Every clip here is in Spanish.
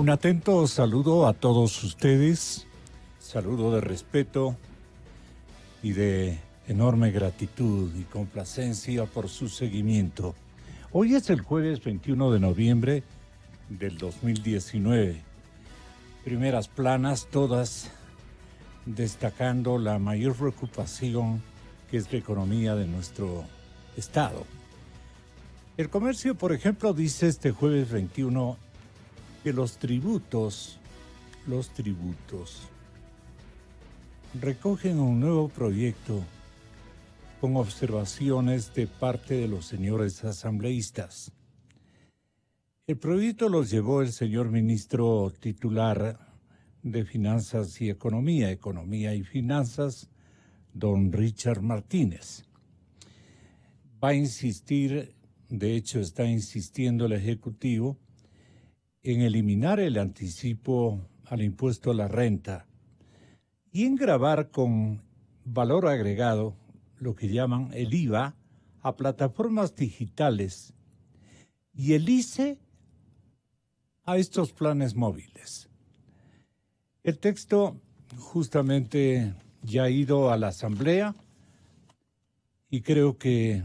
Un atento saludo a todos ustedes, saludo de respeto y de enorme gratitud y complacencia por su seguimiento. Hoy es el jueves 21 de noviembre del 2019. Primeras planas, todas destacando la mayor preocupación que es la economía de nuestro estado. El comercio, por ejemplo, dice este jueves 21 que los tributos recogen un nuevo proyecto con observaciones de parte de los señores asambleístas. El proyecto los llevó el señor ministro titular de Finanzas y Economía y Finanzas, don Richard Martínez. Va a insistir, de hecho está insistiendo el Ejecutivo, en eliminar el anticipo al impuesto a la renta y en gravar con valor agregado, lo que llaman el IVA, a plataformas digitales y el ICE a estos planes móviles. El texto justamente ya ha ido a la Asamblea y creo que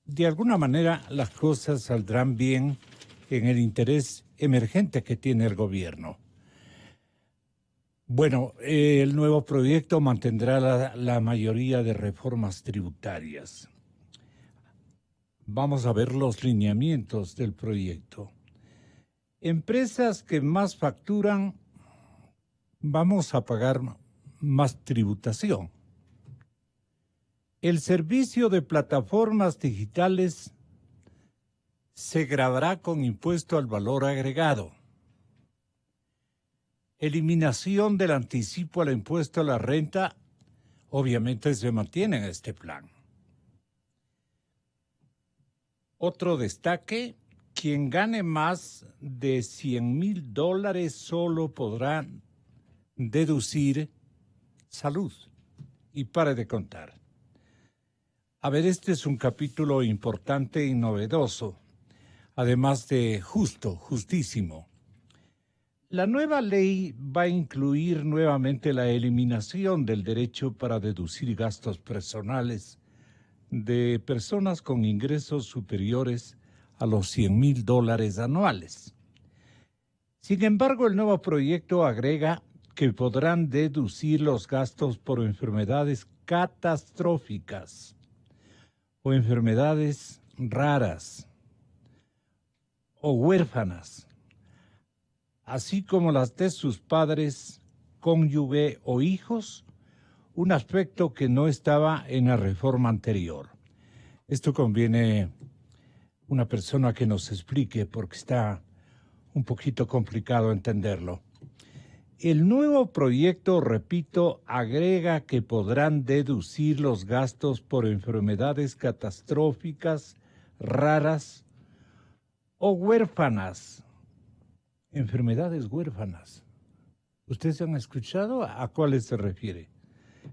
de alguna manera las cosas saldrán bien en el interés emergente que tiene el gobierno. Bueno, el nuevo proyecto mantendrá la mayoría de reformas tributarias. Vamos a ver los lineamientos del proyecto. Empresas que más facturan, vamos a pagar más tributación. El servicio de plataformas digitales se gravará con impuesto al valor agregado. Eliminación del anticipo al impuesto a la renta, obviamente se mantiene en este plan. Otro destaque, quien gane más de $100,000 solo podrá deducir salud. Y pare de contar. A ver, este es un capítulo importante y novedoso, además de justísimo. La nueva ley va a incluir nuevamente la eliminación del derecho para deducir gastos personales de personas con ingresos superiores a los $100,000 anuales. Sin embargo, el nuevo proyecto agrega que podrán deducir los gastos por enfermedades catastróficas o enfermedades raras o huérfanas, así como las de sus padres, cónyuge o hijos, un aspecto que no estaba en la reforma anterior. Esto conviene una persona que nos explique porque está un poquito complicado entenderlo. El nuevo proyecto, repito, agrega que podrán deducir los gastos por enfermedades catastróficas, raras o huérfanas. Enfermedades huérfanas. ¿Ustedes han escuchado a cuáles se refiere?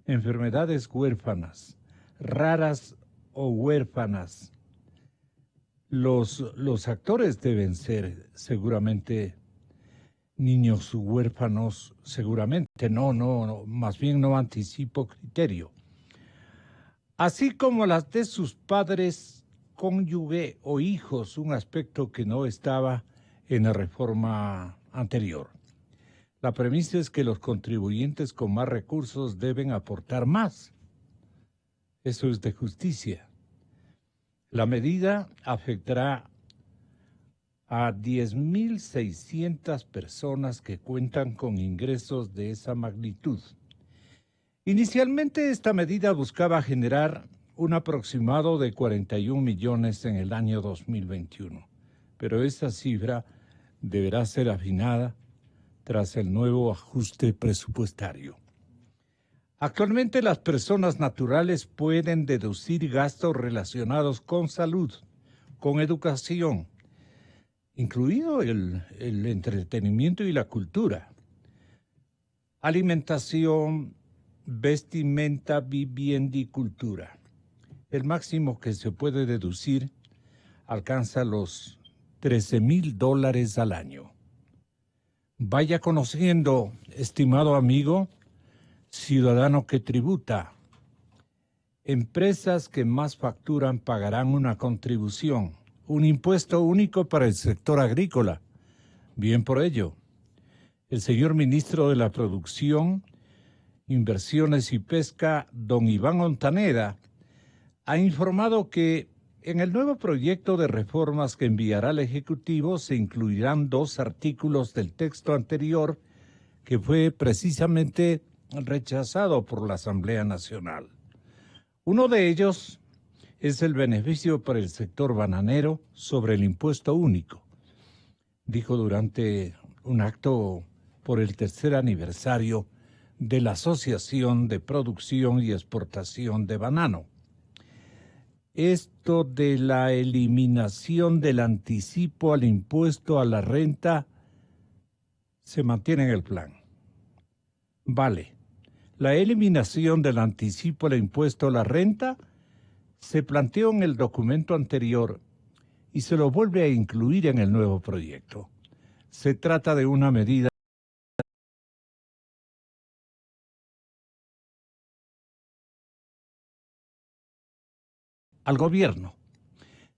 Enfermedades huérfanas, raras o huérfanas. Los actores deben ser seguramente niños huérfanos, seguramente. No, más bien no anticipo criterio. Así como las de sus padres, cónyuge o hijos, un aspecto que no estaba en la reforma anterior. La premisa es que los contribuyentes con más recursos deben aportar más. Eso es de justicia. La medida afectará a 10,600 personas que cuentan con ingresos de esa magnitud. Inicialmente, esta medida buscaba generar un aproximado de 41 millones en el año 2021, pero esa cifra deberá ser afinada tras el nuevo ajuste presupuestario. Actualmente, las personas naturales pueden deducir gastos relacionados con salud, con educación, incluido el entretenimiento y la cultura, alimentación, vestimenta, vivienda y cultura. El máximo que se puede deducir alcanza los $13,000 al año. Vaya conociendo, estimado amigo, ciudadano que tributa. Empresas que más facturan pagarán una contribución, un impuesto único para el sector agrícola. Bien por ello. El señor ministro de la Producción, Inversiones y Pesca, don Iván Montaneda, ha informado que en el nuevo proyecto de reformas que enviará el Ejecutivo se incluirán 2 artículos del texto anterior que fue precisamente rechazado por la Asamblea Nacional. Uno de ellos es el beneficio para el sector bananero sobre el impuesto único, dijo durante un acto por el 3er aniversario de la Asociación de Producción y Exportación de Banano. Esto de la eliminación del anticipo al impuesto a la renta se mantiene en el plan. Vale, la eliminación del anticipo al impuesto a la renta se planteó en el documento anterior y se lo vuelve a incluir en el nuevo proyecto. Se trata de una medida al gobierno.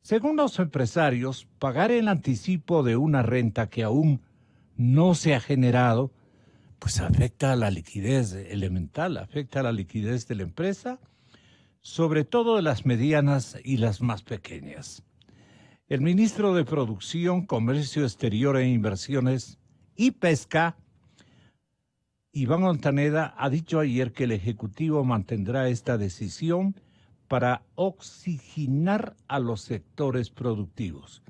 Según los empresarios, pagar el anticipo de una renta que aún no se ha generado, pues afecta a la liquidez elemental, afecta a la liquidez de la empresa, sobre todo de las medianas y las más pequeñas. El ministro de Producción, Comercio Exterior e Inversiones y Pesca, Iván Montaneda, ha dicho ayer que el Ejecutivo mantendrá esta decisión para oxigenar a los sectores productivos,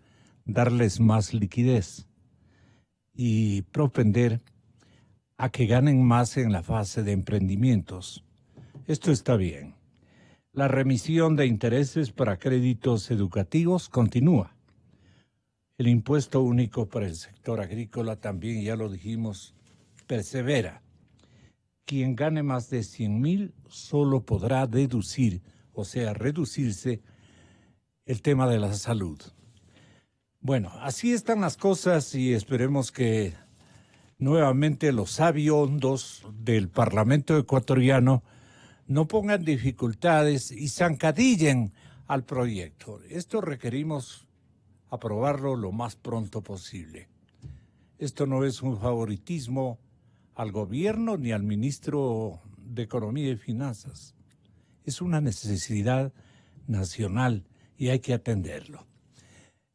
darles más liquidez y propender a que ganen más en la fase de emprendimientos. Esto está bien. La remisión de intereses para créditos educativos continúa. El impuesto único para el sector agrícola también, ya lo dijimos, persevera. Quien gane más de 100,000 solo podrá deducir, o sea, reducirse el tema de la salud. Bueno, así están las cosas y esperemos que nuevamente los sabiondos del Parlamento ecuatoriano no pongan dificultades y zancadillen al proyecto. Esto requerimos aprobarlo lo más pronto posible. Esto no es un favoritismo al gobierno ni al ministro de Economía y Finanzas. Es una necesidad nacional y hay que atenderlo.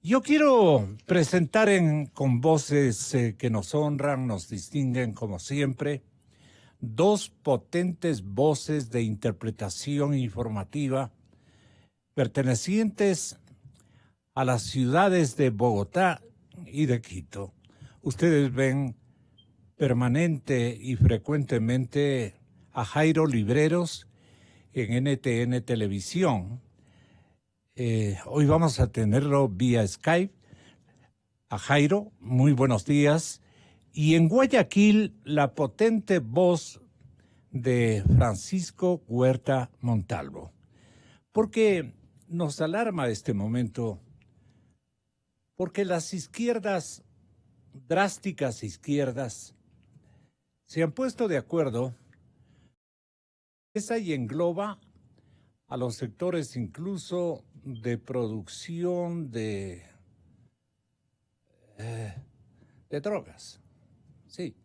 Yo quiero presentar con voces que nos honran, nos distinguen como siempre, 2 potentes voces de interpretación informativa pertenecientes a las ciudades de Bogotá y de Quito. Ustedes ven permanente y frecuentemente a Jairo Libreros en NTN Televisión. Hoy vamos a tenerlo vía Skype. A Jairo, muy buenos días. Y en Guayaquil, la potente voz de Francisco Huerta Montalvo. Porque nos alarma este momento, porque las izquierdas, drásticas izquierdas, se han puesto de acuerdo. Esa y engloba a los sectores incluso de producción de drogas. Sí,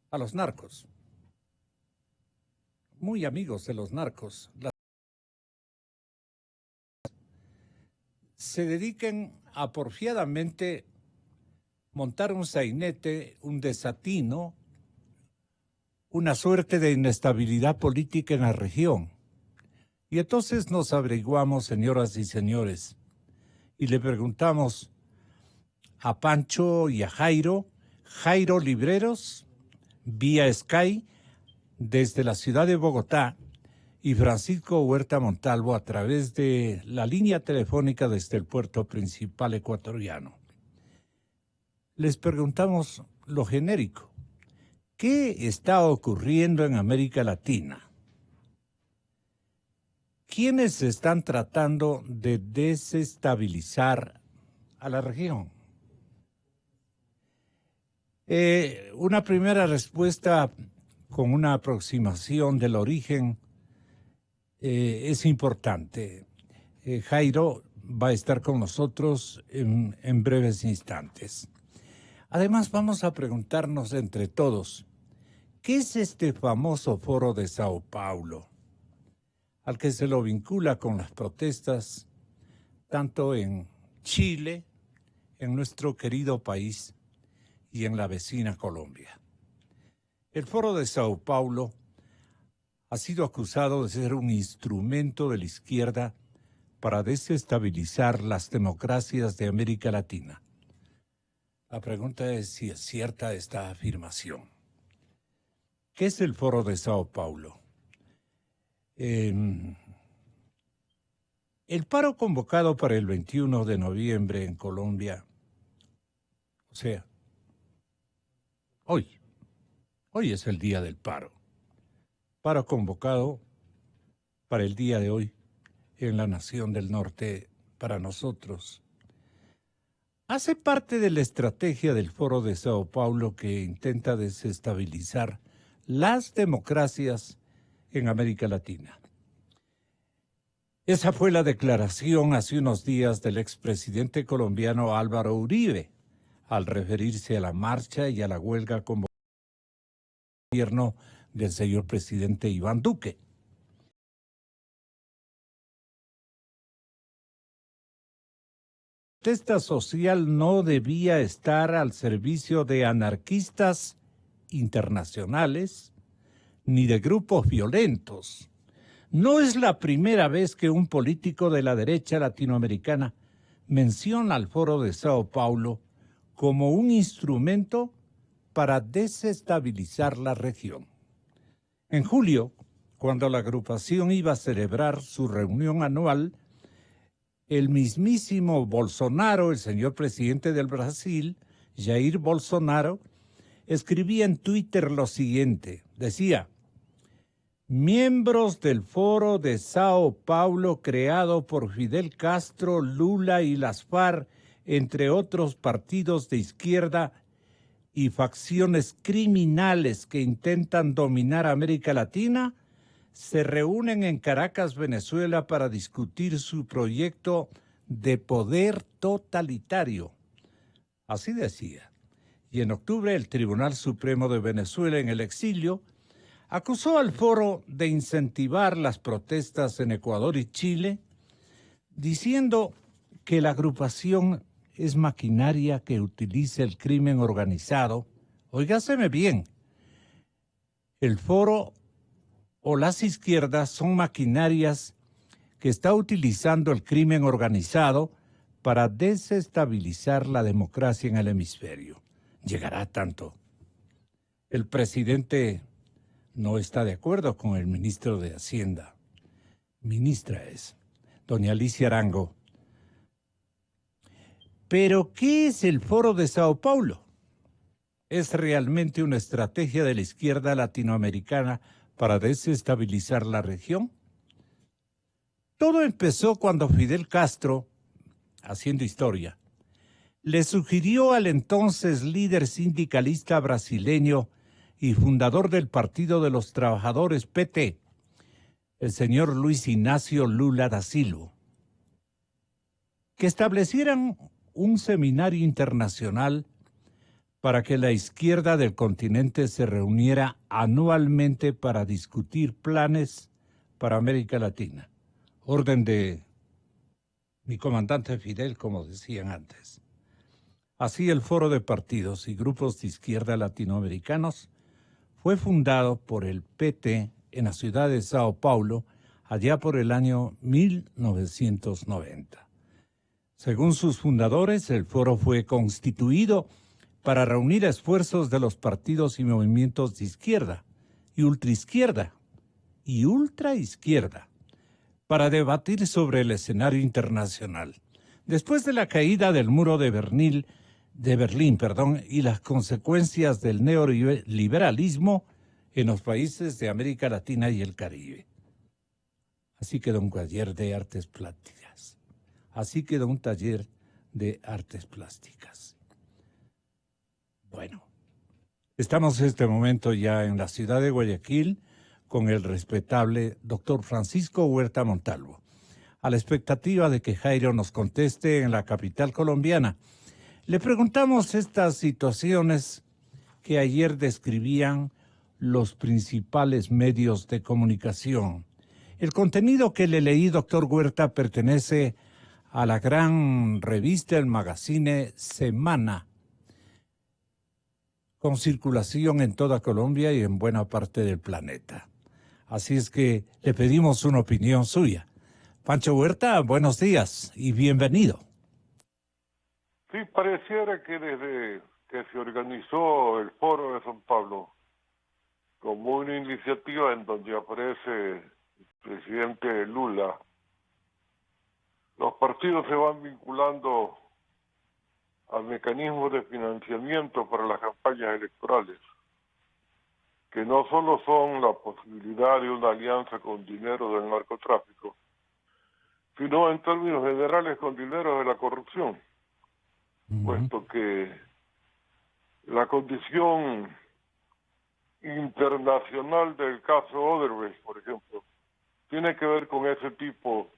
a los narcos. Muy amigos de los narcos. Se dediquen a porfiadamente montar un sainete, un desatino, una suerte de inestabilidad política en la región. Y entonces nos averiguamos, señoras y señores, y le preguntamos a Pancho y a Jairo Libreros, vía Sky, desde la ciudad de Bogotá, y Francisco Huerta Montalvo a través de la línea telefónica desde el puerto principal ecuatoriano. Les preguntamos lo genérico. ¿Qué está ocurriendo en América Latina? ¿Quiénes están tratando de desestabilizar a la región? Una primera respuesta con una aproximación del origen es importante. Jairo va a estar con nosotros en breves instantes. Además, vamos a preguntarnos entre todos, ¿qué es este famoso Foro de Sao Paulo, al que se lo vincula con las protestas tanto en Chile, en nuestro querido país, y en la vecina Colombia? El Foro de Sao Paulo ha sido acusado de ser un instrumento de la izquierda para desestabilizar las democracias de América Latina. La pregunta es si es cierta esta afirmación. ¿Qué es el Foro de Sao Paulo? El paro convocado para el 21 de noviembre en Colombia, o sea, hoy es el día del paro. Paro convocado para el día de hoy en la Nación del Norte para nosotros. Hace parte de la estrategia del Foro de Sao Paulo que intenta desestabilizar las democracias en América Latina. Esa fue la declaración hace unos días del expresidente colombiano Álvaro Uribe al referirse a la marcha y a la huelga convocada por el gobierno del señor presidente Iván Duque. La protesta social no debía estar al servicio de anarquistas internacionales ni de grupos violentos. No es la primera vez que un político de la derecha latinoamericana menciona al Foro de Sao Paulo como un instrumento para desestabilizar la región. En julio, cuando la agrupación iba a celebrar su reunión anual, el mismísimo Bolsonaro, el señor presidente del Brasil, Jair Bolsonaro, escribía en Twitter lo siguiente, decía: miembros del Foro de Sao Paulo creado por Fidel Castro, Lula y las FARC, entre otros partidos de izquierda y facciones criminales que intentan dominar América Latina, se reúnen en Caracas, Venezuela, para discutir su proyecto de poder totalitario. Así decía. Y en octubre el Tribunal Supremo de Venezuela, en el exilio, acusó al Foro de incentivar las protestas en Ecuador y Chile, diciendo que la agrupación es maquinaria que utiliza el crimen organizado. Óigaseme bien, el Foro o las izquierdas son maquinarias que está utilizando el crimen organizado para desestabilizar la democracia en el hemisferio. ¿Llegará tanto? El presidente no está de acuerdo con el ministro de Hacienda. Ministra es, doña Alicia Arango. ¿Pero qué es el Foro de Sao Paulo? ¿Es realmente una estrategia de la izquierda latinoamericana para desestabilizar la región? Todo empezó cuando Fidel Castro, haciendo historia, le sugirió al entonces líder sindicalista brasileño y fundador del Partido de los Trabajadores, PT, el señor Luis Ignacio Lula da Silva, que establecieran un seminario internacional para que la izquierda del continente se reuniera anualmente para discutir planes para América Latina. Orden de mi comandante Fidel, como decían antes. Así el Foro de Partidos y Grupos de Izquierda Latinoamericanos fue fundado por el PT en la ciudad de Sao Paulo allá por el año 1990. Según sus fundadores, el foro fue constituido para reunir esfuerzos de los partidos y movimientos de izquierda y ultraizquierda para debatir sobre el escenario internacional. Después de la caída del muro de Berlín, y las consecuencias del neoliberalismo en los países de América Latina y el Caribe. Así quedó un taller de artes plásticas. Así quedó un taller de Artes Plásticas. Bueno, estamos en este momento ya en la ciudad de Guayaquil con el respetable doctor Francisco Huerta Montalvo, a la expectativa de que Jairo nos conteste en la capital colombiana. Le preguntamos estas situaciones que ayer describían los principales medios de comunicación. El contenido que le leí, doctor Huerta, pertenece a la gran revista, el magazine Semana, con circulación en toda Colombia y en buena parte del planeta. Así es que le pedimos una opinión suya. Pancho Huerta, buenos días y bienvenido. Sí, pareciera que desde que se organizó el Foro de San Pablo como una iniciativa en donde aparece el presidente Lula, los partidos se van vinculando al mecanismo de financiamiento para las campañas electorales, que no solo son la posibilidad de una alianza con dinero del narcotráfico, sino en términos generales con dinero de la corrupción, puesto que la condición internacional del caso Odebrecht, por ejemplo, tiene que ver con ese tipo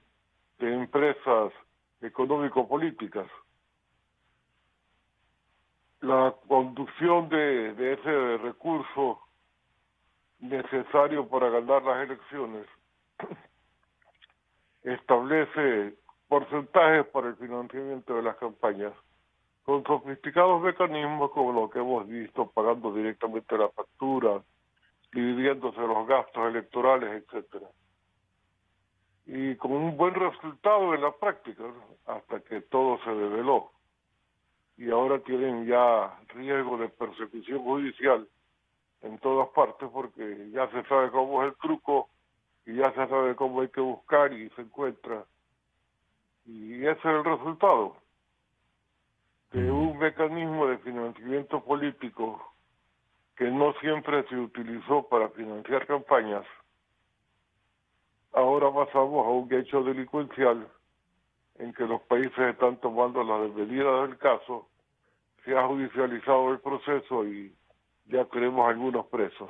de empresas económico-políticas. La conducción de ese recurso necesario para ganar las elecciones establece porcentajes para el financiamiento de las campañas con sofisticados mecanismos como lo que hemos visto, pagando directamente la factura, dividiéndose los gastos electorales, etcétera. Y con un buen resultado en la práctica, ¿no? Hasta que todo se develó. Y ahora tienen ya riesgo de persecución judicial en todas partes porque ya se sabe cómo es el truco y ya se sabe cómo hay que buscar y se encuentra. Y ese es el resultado de un mecanismo de financiamiento político que no siempre se utilizó para financiar campañas. Ahora pasamos a un hecho delincuencial en que los países están tomando las medidas del caso, se ha judicializado el proceso y ya tenemos algunos presos.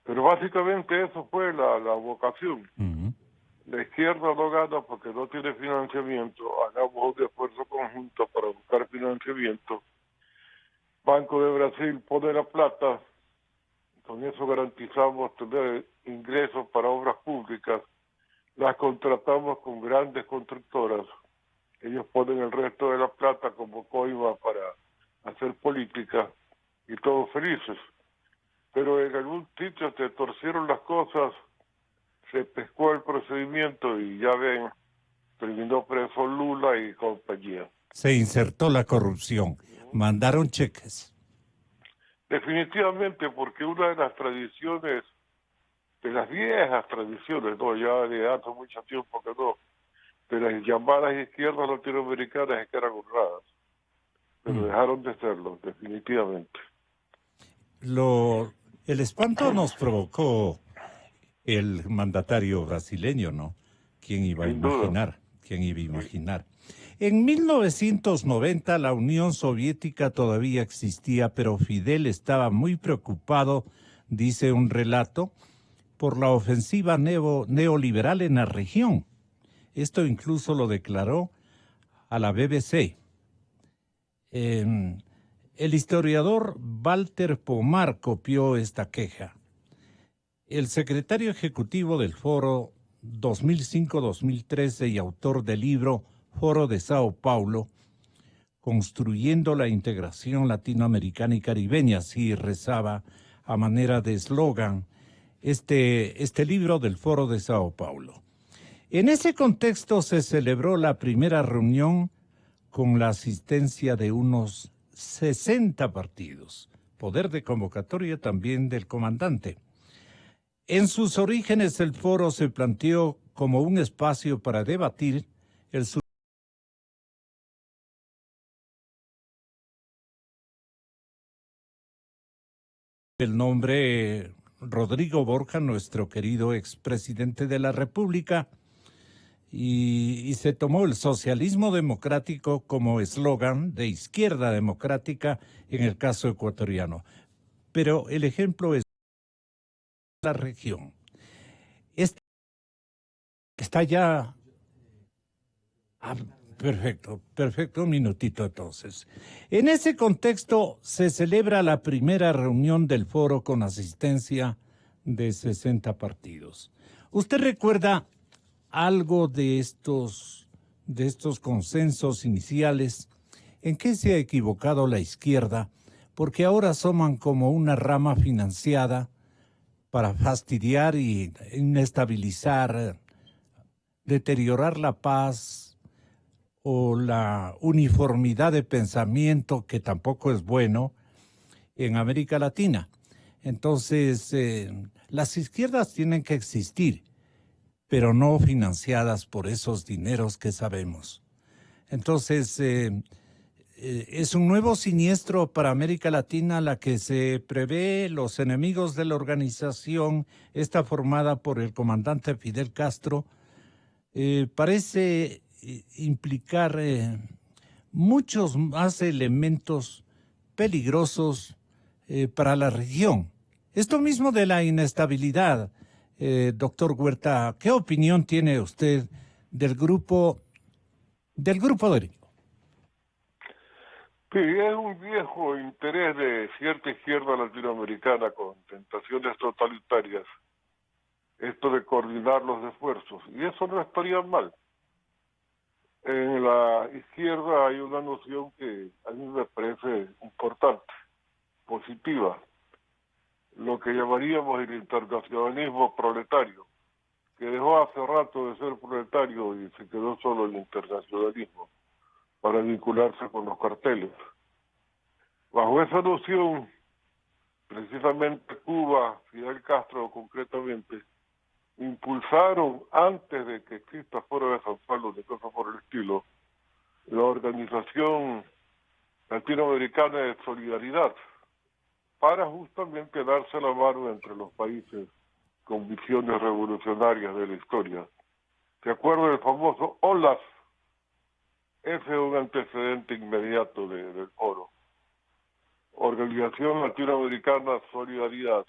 Pero básicamente eso fue la vocación. La izquierda no gana porque no tiene financiamiento, hagamos un esfuerzo conjunto para buscar financiamiento. Banco de Brasil pone la plata, con eso garantizamos tener ingresos para obras públicas, las contratamos con grandes constructoras, ellos ponen el resto de la plata como coima para hacer política y todos felices. Pero en algún sitio se torcieron las cosas, se pescó el procedimiento y ya ven, terminó preso Lula y compañía. Se insertó la corrupción, mandaron cheques. Definitivamente, porque una de las tradiciones, de las viejas tradiciones, no, ya de hace mucho tiempo que no, de las llamadas izquierdas latinoamericanas es que eran honradas, pero dejaron de serlo, definitivamente. El espanto nos provocó el mandatario brasileño, ¿no? ¿Quién iba a Sin duda. imaginar? ¿Quién iba a imaginar? En 1990 la Unión Soviética todavía existía, pero Fidel estaba muy preocupado, dice un relato, por la ofensiva neoliberal en la región. Esto incluso lo declaró a la BBC. El historiador Walter Pomar copió esta queja. El secretario ejecutivo del Foro 2005-2013 y autor del libro Foro de Sao Paulo, Construyendo la Integración Latinoamericana y Caribeña, así rezaba a manera de eslogan este libro del Foro de Sao Paulo. En ese contexto se celebró la primera reunión con la asistencia de unos 60 partidos, poder de convocatoria también del comandante. En sus orígenes el foro se planteó como un espacio para debatir el nombre Rodrigo Borja, nuestro querido expresidente de la República, y se tomó el socialismo democrático como eslogan de izquierda democrática en el caso ecuatoriano. Pero el ejemplo es la región. Esta está ya... Ah, perfecto, perfecto, un minutito entonces. En ese contexto se celebra la primera reunión del foro con asistencia de 60 partidos. ¿Usted recuerda algo de estos consensos iniciales? ¿En qué se ha equivocado la izquierda? Porque ahora asoman como una rama financiada para fastidiar y inestabilizar, deteriorar la paz o la uniformidad de pensamiento, que tampoco es bueno, en América Latina. Entonces, las izquierdas tienen que existir, pero no financiadas por esos dineros que sabemos. Entonces, es un nuevo siniestro para América Latina la que se prevé. Los enemigos de la organización está formada por el comandante Fidel Castro. Parece implicar muchos más elementos peligrosos para la región. Esto mismo de la inestabilidad, doctor Huerta, ¿qué opinión tiene usted del grupo de Río? Sí, es un viejo interés de cierta izquierda latinoamericana con tentaciones totalitarias, esto de coordinar los esfuerzos, y eso no estaría mal. En la izquierda hay una noción que a mí me parece importante, positiva, lo que llamaríamos el internacionalismo proletario, que dejó hace rato de ser proletario y se quedó solo el internacionalismo para vincularse con los carteles. Bajo esa noción, precisamente Cuba, Fidel Castro concretamente, impulsaron antes de que exista Foro de San Pablo, de cosas por el estilo, la Organización Latinoamericana de Solidaridad, para justamente darse la mano entre los países con visiones revolucionarias de la historia. ¿Se acuerda del famoso OLAF? Ese es un antecedente inmediato del foro. Organización Latinoamericana Solidaridad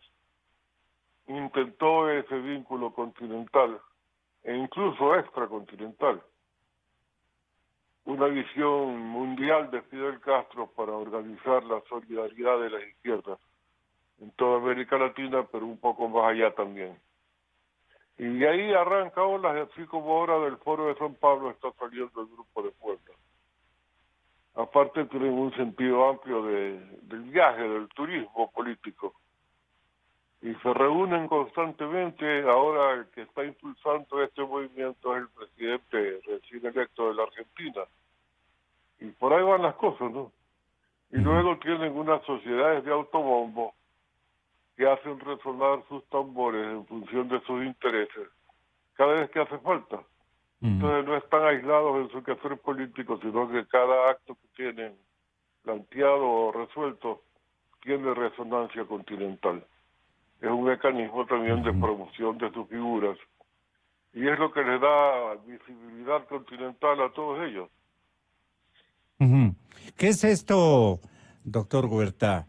intentó ese vínculo continental e incluso extracontinental, una visión mundial de Fidel Castro para organizar la solidaridad de las izquierdas en toda América Latina, pero un poco más allá también. Y de ahí arranca olas, así como ahora del Foro de San Pablo está saliendo el Grupo de Puebla. Aparte tienen un sentido amplio del viaje, del turismo político. Y se reúnen constantemente. Ahora el que está impulsando este movimiento es el presidente recién electo de la Argentina. Y por ahí van las cosas, ¿no? Y luego tienen unas sociedades de autobombo que hacen resonar sus tambores en función de sus intereses cada vez que hace falta. Entonces no están aislados en su quehacer político, sino que cada acto que tienen planteado o resuelto tiene resonancia continental. Es un mecanismo también de promoción de sus figuras y es lo que les da visibilidad continental a todos ellos. ¿Qué es esto, doctor Huerta,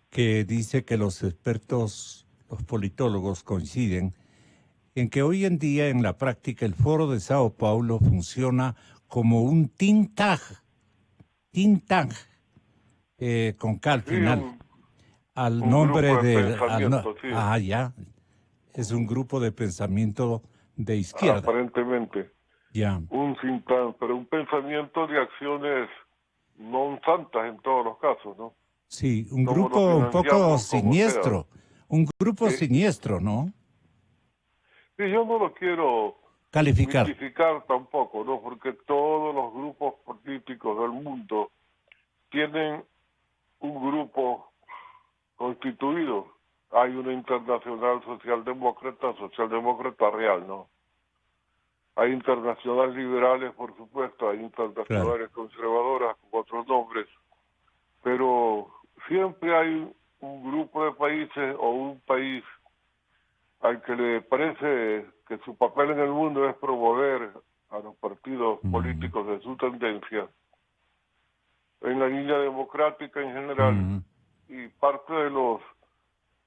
que dice que los expertos, los politólogos coinciden en que hoy en día en la práctica el Foro de Sao Paulo funciona como un think tank, con K al Sí, final, al un grupo nombre de del... pensamiento, sí, ya, es un grupo de pensamiento de izquierda, aparentemente. ya. Un think tank, pero un pensamiento de acciones no santas en todos los casos, ¿no? Sí, un ¿Cómo lo grupo un poco financiamos? Como sea. siniestro, un grupo Sí, siniestro, ¿no? sí, yo no lo quiero Calificar. mitificar tampoco, ¿no? Porque todos los grupos políticos del mundo tienen un grupo constituido. Hay una internacional socialdemócrata real, ¿no? Hay internacionales liberales, por supuesto, hay Claro. internacionales conservadoras con otros nombres, pero siempre hay un grupo de países o un país al que le parece que su papel en el mundo es promover a los partidos Mm, políticos de su tendencia, en la línea democrática en general, mm, y parte de los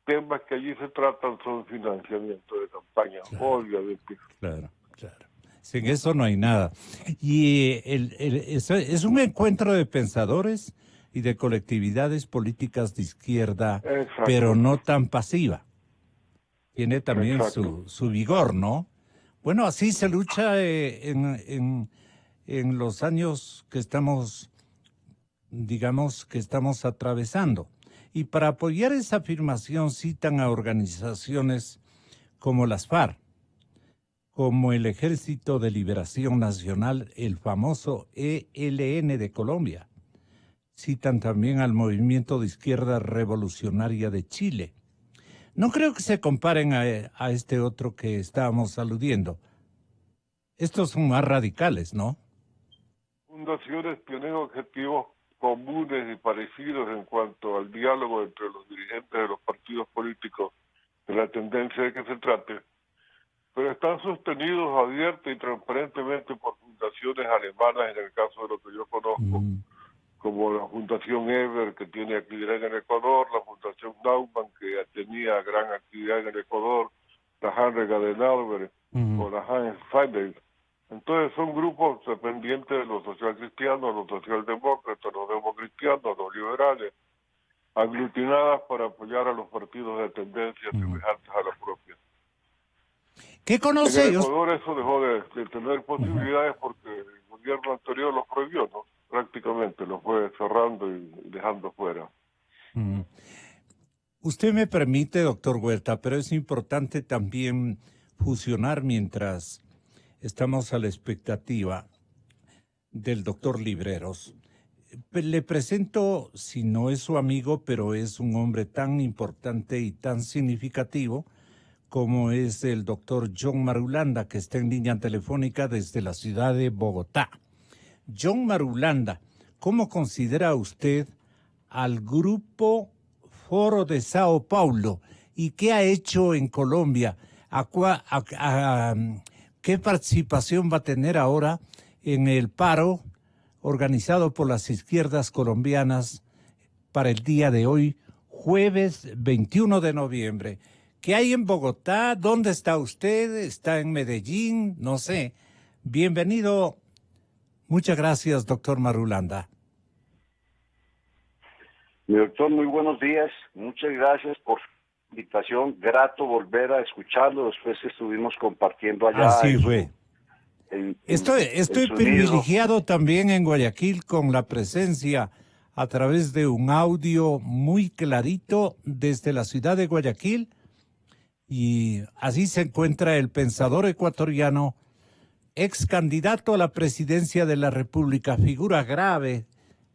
temas que allí se tratan son financiamiento de campaña, claro, obviamente. claro, claro. Sin eso no hay nada. Y es un encuentro de pensadores y de colectividades políticas de izquierda, pero Exacto, no tan pasiva. Tiene también exacto. su vigor, ¿no? Bueno, así se lucha en los años que estamos, digamos, que estamos atravesando. Y para apoyar esa afirmación citan a organizaciones como las FARC, como el Ejército de Liberación Nacional, el famoso ELN de Colombia. Citan también al Movimiento de Izquierda Revolucionaria de Chile. No creo que se comparen a este otro que estábamos aludiendo. Estos son más radicales, ¿no? Fundaciones tienen objetivos comunes y parecidos en cuanto al diálogo entre los dirigentes de los partidos políticos de la tendencia de que se trate, pero están sostenidos abierta y transparentemente por fundaciones alemanas, en el caso de lo que yo conozco, Mm, como la Fundación Eber, que tiene actividad en el Ecuador, la Fundación Naumann, que tenía gran actividad en el Ecuador, la Heinrich Adenauer mm, o la Heinz Fidel. Entonces son grupos dependientes de los socialcristianos, los socialdemócratas, los democristianos, los liberales, aglutinadas para apoyar a los partidos de tendencia mm. semejantes a la propia. ¿Qué En el conoce? Ecuador eso dejó de tener Ujú. posibilidades porque el gobierno anterior los prohibió, ¿no? Prácticamente los fue cerrando y dejando fuera. Mm. Usted me permite, doctor Huerta, pero es importante también fusionar mientras estamos a la expectativa del doctor Libreros. Le presento, si no es su amigo, pero es un hombre tan importante y tan significativo como es el doctor John Marulanda, que está en línea telefónica desde la ciudad de Bogotá. John Marulanda, ¿cómo considera usted al grupo Foro de Sao Paulo y qué ha hecho en Colombia? ¿Qué participación va a tener ahora en el paro organizado por las izquierdas colombianas para el día de hoy, jueves 21 de noviembre? ¿Qué hay en Bogotá? ¿Dónde está usted? ¿Está en Medellín? No sé. Bienvenido. Muchas gracias, doctor Marulanda. Mi doctor, muy buenos días. Muchas gracias por su invitación. Grato volver a escucharlo después que estuvimos compartiendo allá Así en fue. en Estoy su nido. privilegiado también en Guayaquil con la presencia a través de un audio muy clarito desde la ciudad de Guayaquil y así se encuentra el pensador ecuatoriano, ex candidato a la presidencia de la República, figura grave,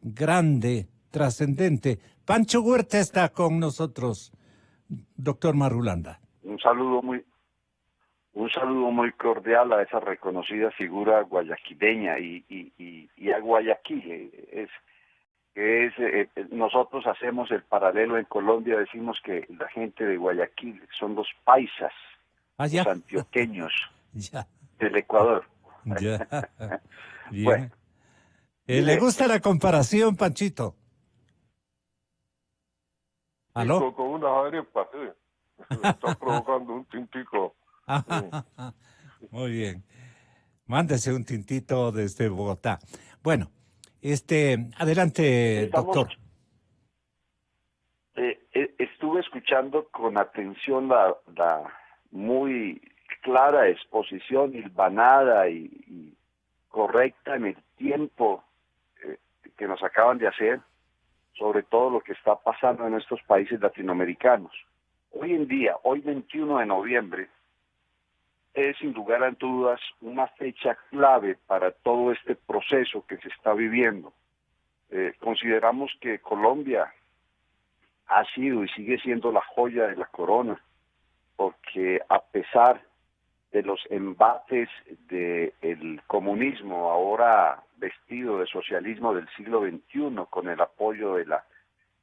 grande, trascendente. Pancho Huerta está con nosotros, doctor Marulanda. Un saludo muy un saludo muy cordial a esa reconocida figura guayaquileña y a Guayaquil. Nosotros hacemos el paralelo en Colombia, decimos que la gente de Guayaquil son los paisas, los Allá. antioqueños Ya, del Ecuador. ya. Bueno, Bien. ¿Le mire, gusta la comparación, Panchito? Sí, ¿Aló? con unas arepas, sí. Me está provocando un tintico. Sí. Muy bien. Mándese un tintito desde Bogotá. Bueno, adelante, estamos doctor. estuve escuchando con atención la muy clara exposición, hilvanada y correcta en el tiempo eh, que nos acaban de hacer sobre todo lo que está pasando en estos países latinoamericanos. Hoy en día, hoy 21 de noviembre, es sin lugar a dudas una fecha clave para todo este proceso que se está viviendo. Consideramos que Colombia ha sido y sigue siendo la joya de la corona, porque a pesar de los embates del comunismo, ahora vestido de socialismo del siglo XXI, con el apoyo de la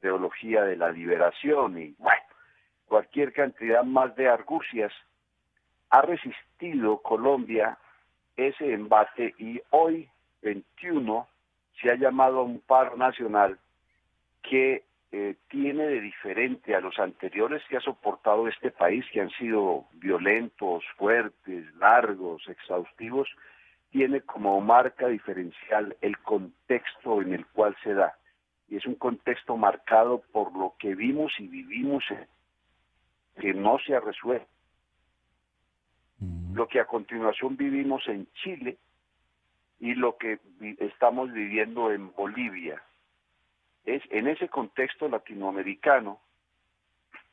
teología de la liberación y bueno, cualquier cantidad más de argucias, ha resistido Colombia ese embate y hoy, 21, se ha llamado a un paro nacional que tiene de diferente a los anteriores que ha soportado este país, que han sido violentos, fuertes, largos, exhaustivos, tiene como marca diferencial el contexto en el cual se da. Y es un contexto marcado por lo que vimos y vivimos, que no se ha resuelto. Lo que a continuación vivimos en Chile y lo que estamos viviendo en Bolivia. Es en ese contexto latinoamericano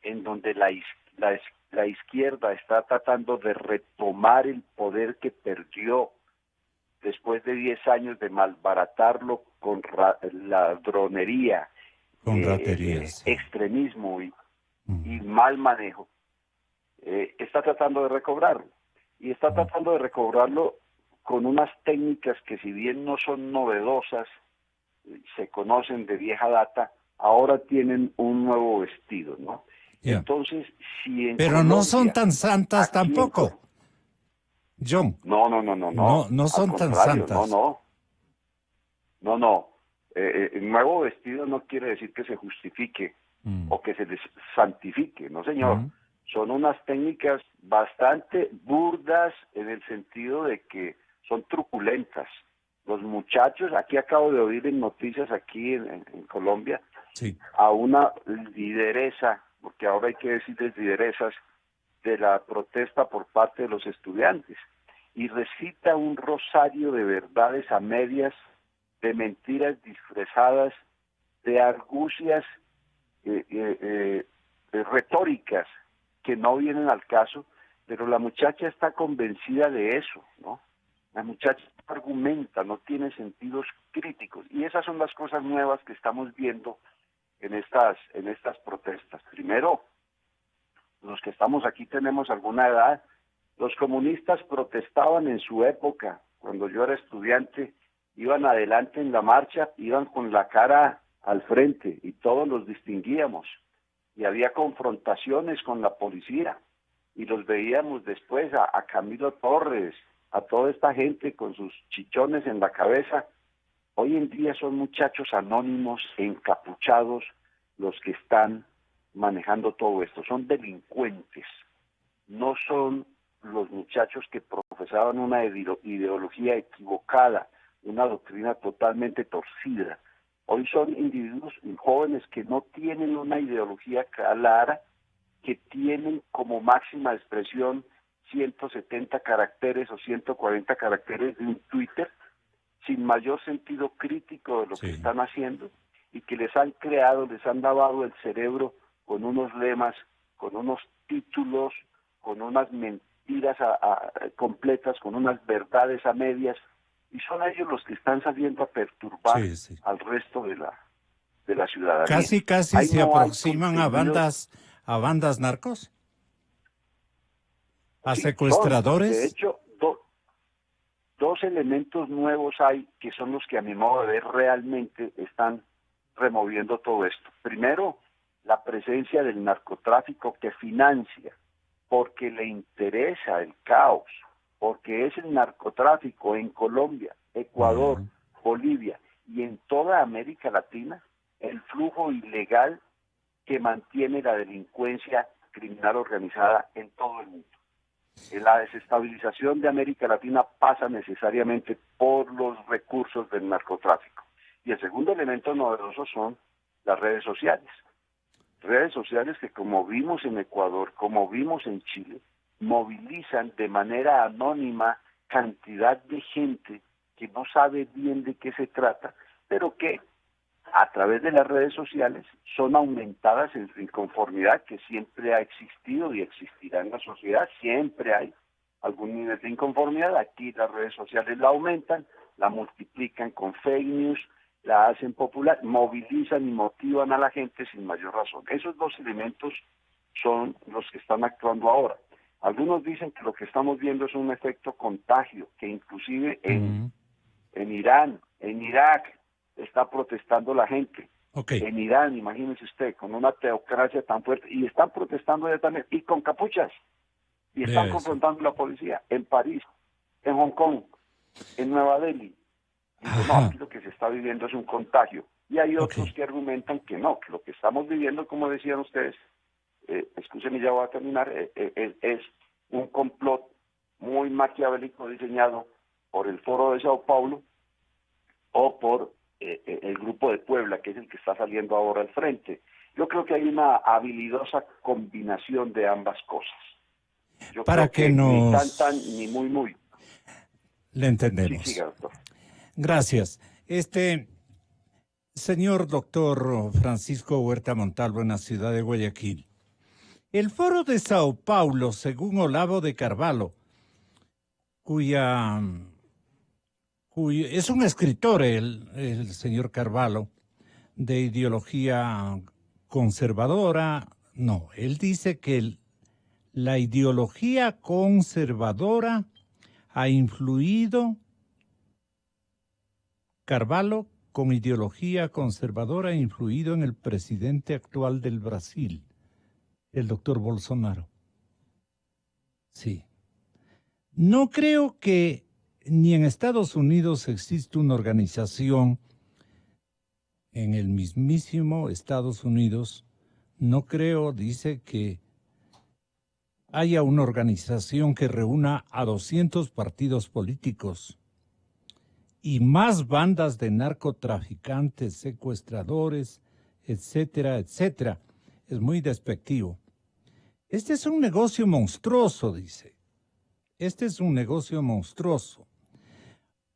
en donde la izquierda está tratando de retomar el poder que perdió después de 10 años de malbaratarlo con ladronería, Con raterías. extremismo y mal manejo. Está tratando de recobrarlo. Y está tratando de recobrarlo con unas técnicas que, si bien no son novedosas, se conocen de vieja data, ahora tienen un nuevo vestido, ¿no? Yeah. Entonces, si en Pero Colombia, no son tan santas aquí en tampoco, John. No, No al son tan contrario, santas. no. El nuevo vestido no quiere decir que se justifique o que se les santifique, no señor. Son unas técnicas bastante burdas en el sentido de que son truculentas. Los muchachos, aquí acabo de oír en noticias aquí en Colombia, Sí. a una lideresa, porque ahora hay que decirles lideresas, de la protesta por parte de los estudiantes, y recita un rosario de verdades a medias, de mentiras disfrazadas, de argucias retóricas que no vienen al caso, pero la muchacha está convencida de eso, ¿no? La muchacha argumenta, no tiene sentidos críticos, y esas son las cosas nuevas que estamos viendo en estas protestas. Primero, los que estamos aquí tenemos alguna edad. Los comunistas protestaban en su época, cuando yo era estudiante, iban adelante en la marcha, iban con la cara al frente y todos los distinguíamos. Y había confrontaciones con la policía y los veíamos después a Camilo Torres, a toda esta gente con sus chichones en la cabeza. Hoy en día son muchachos anónimos, encapuchados, los que están manejando todo esto. Son delincuentes, no son los muchachos que profesaban una ideología equivocada, una doctrina totalmente torcida. Hoy son individuos jóvenes que no tienen una ideología clara, que tienen como máxima expresión 170 caracteres o 140 caracteres de un Twitter, sin mayor sentido crítico de lo que están haciendo, y que les han lavado el cerebro con unos lemas, con unos títulos, con unas mentiras completas, con unas verdades a medias, y son ellos los que están saliendo a perturbar al resto de la ciudadanía. Casi Ahí se no hay aproximan a bandas narcos, a sí, secuestradores. De hecho, dos elementos nuevos hay que son los que, a mi modo de ver, realmente están removiendo todo esto. Primero, la presencia del narcotráfico, que financia, porque le interesa el caos, porque es el narcotráfico en Colombia, Ecuador, Bolivia y en toda América Latina, el flujo ilegal que mantiene la delincuencia criminal organizada en todo el mundo. La desestabilización de América Latina pasa necesariamente por los recursos del narcotráfico. Y el segundo elemento novedoso son las redes sociales. Redes sociales que, como vimos en Ecuador, como vimos en Chile, movilizan de manera anónima cantidad de gente que no sabe bien de qué se trata, pero que a través de las redes sociales son aumentadas en su inconformidad, que siempre ha existido y existirá en la sociedad. Siempre hay algún nivel de inconformidad. Aquí las redes sociales la aumentan, la multiplican con fake news, la hacen popular, movilizan y motivan a la gente sin mayor razón. Esos dos elementos son los que están actuando ahora. Algunos dicen que lo que estamos viendo es un efecto contagio, que inclusive en Irán, en Irak, está protestando la gente. En Irán, imagínese usted, con una teocracia tan fuerte, y están protestando ya también, y con capuchas, y están confrontando a la policía, en París, en Hong Kong, en Nueva Delhi. Dice, no, Ajá. aquí lo que se está viviendo es un contagio. Y hay otros Ok. que argumentan que no, que lo que estamos viviendo, como decían ustedes, escúchenme, ya voy a terminar, es un complot muy maquiavélico diseñado por el Foro de Sao Paulo o por el Grupo de Puebla, que es el que está saliendo ahora al frente. Yo creo que hay una habilidosa combinación de ambas cosas. Yo Para creo que que ni tan tan ni muy nos muy. le Sí, entendemos. siga, doctor. Gracias. Señor doctor Francisco Huerta Montalvo en la ciudad de Guayaquil. El Foro de Sao Paulo, según Olavo de Carvalho, cuya, es un escritor, el señor Carvalho, de ideología conservadora. No, él dice que la ideología conservadora ha influido, Carvalho con ideología conservadora ha influido en el presidente actual del Brasil, el doctor Bolsonaro. Sí. No creo que ni en Estados Unidos existe una organización, en el mismísimo Estados Unidos, no creo, dice, que haya una organización que reúna a 200 partidos políticos y más bandas de narcotraficantes, secuestradores, etcétera, etcétera. Es muy despectivo. Este es un negocio monstruoso, dice. Este es un negocio monstruoso.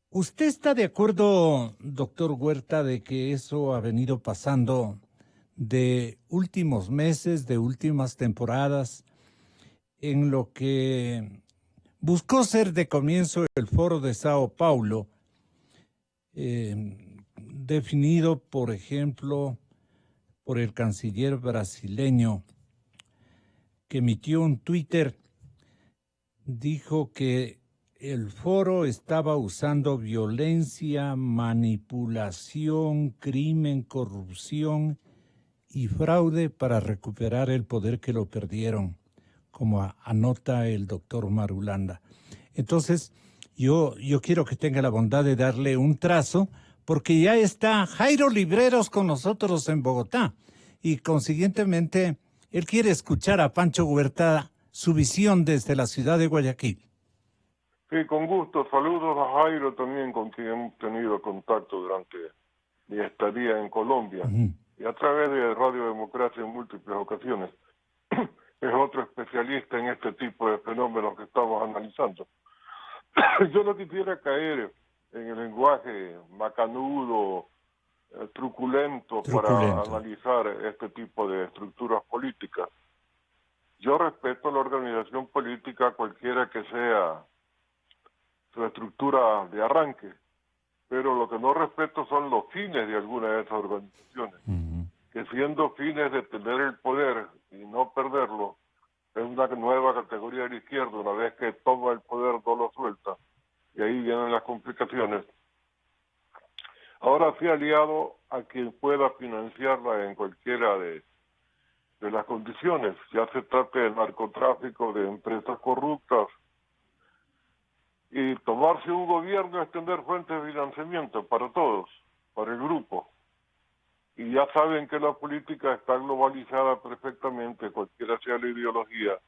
¿Usted está de acuerdo, doctor Huerta, de que eso ha venido pasando de últimos meses, de últimas temporadas, en lo que buscó ser de comienzo el Foro de Sao Paulo, definido, por ejemplo, por el canciller brasileño, que emitió un Twitter, dijo que el foro estaba usando violencia, manipulación, crimen, corrupción y fraude para recuperar el poder que lo perdieron, como anota el doctor Marulanda. Entonces, yo quiero que tenga la bondad de darle un trazo, porque ya está Jairo Libreros con nosotros en Bogotá y consiguientemente él quiere escuchar a Pancho Huerta su visión desde la ciudad de Guayaquil. Sí, con gusto. Saludos a Jairo también, con quien hemos tenido contacto durante mi estadía en Colombia Ujú. y a través de Radio Democracia en múltiples ocasiones. Es otro especialista en este tipo de fenómenos que estamos analizando. Yo no quisiera caer en el lenguaje macanudo, truculento para Truculento. analizar este tipo de estructuras políticas. Yo respeto la organización política, cualquiera que sea su estructura de arranque, pero lo que no respeto son los fines de alguna de esas organizaciones, Ujú. que siendo fines de tener el poder y no perderlo, es una nueva categoría de la izquierda. Una vez que toma el poder no lo suelta, y ahí vienen las complicaciones. Ahora sí aliado a quien pueda financiarla en cualquiera de las condiciones, ya se trate de narcotráfico, de empresas corruptas, y tomarse un gobierno es tener fuentes de financiamiento para todos, para el grupo. Y ya saben que la política está globalizada perfectamente, cualquiera sea la ideología,